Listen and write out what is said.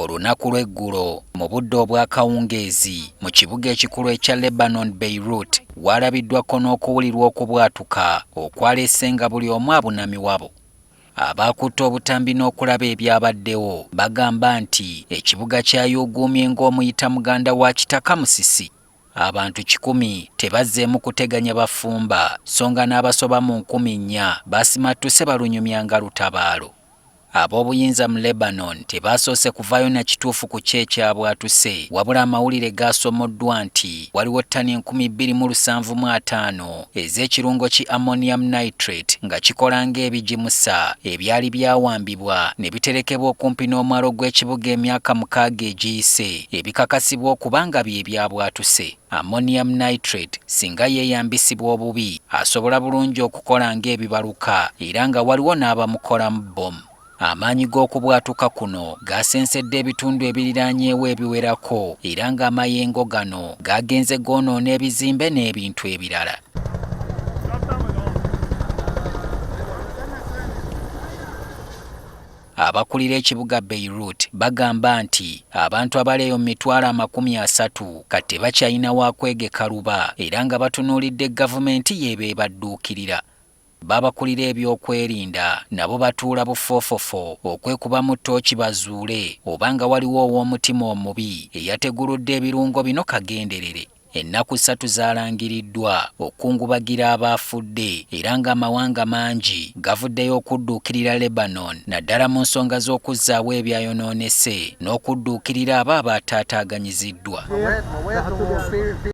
olunaku lw'eggulo mu budde obw'akawungeezi mu kibuga ekikulu ekya Lebanon Beirut walabiddwako n'okuwulirwa okubwatuuka okwaleese nga buli omu abunamiwabo. Abaakutte obutambi n'okulaba ebyabaddewo bagamba nti ekibuga kyayuuguumye ng'omuyita muganda wa kitaka musisi. Abantu 100 tebazzeemu kuteganya bafumba so nga n'abasoba mu 4,000 basimattuse balunyumyanga lutabaalo. Ab'obuyinza mu Lebanon tebaasoose kuvaayo na kituufu ku ekyabwatuse wabula amawulire gaasomoddwa nti waliwo ttani 2,750 ez'ekirungo ki ammonium nitrate nga kikola ng'ebigimusa ebyali byawambibwa ne biterekebwa okumpi n'omwalo gw'ekibuga emyaka 6 egiyise ebikakasibwa okuba nga bye byabwatuse. Ammonium nitrate singa yeeyambisibwa obubi asobola bulungi okukola ng'ebibaluka era nga waliwo n'abamukolamu bbomu. Amaanyi g'okubwatuuka kuno gaasensedde ebitundu ebiriraanyeewo ebiwerako era ng'amayengo gano gaagenze goonoona ebizimbe n'ebintu ebirala. Abakulira ekibuga Beirut bagamba nti abantu abaleeyo mu 30,000 kati bakyalina waakwegeka luba era nga batunuulidde gavumenti y'ebeebadduukirira. Babakulira ebyokwerinda nabo batuula bufoofofo okwekuba mu ttooki bazuule obanga waliwo ow'omutima omubi eyateguludde ebirungo bino kagenderere. Ennaku 3 zaalangiriddwa okungubagira abaafudde era ng'amawanga mangi gavuddeyo okudduukirira Lebanon naddala mu nsonga z'okuzzaawo ebyayonoonese n'okudduukirira abo abaataataaganyiziddwa.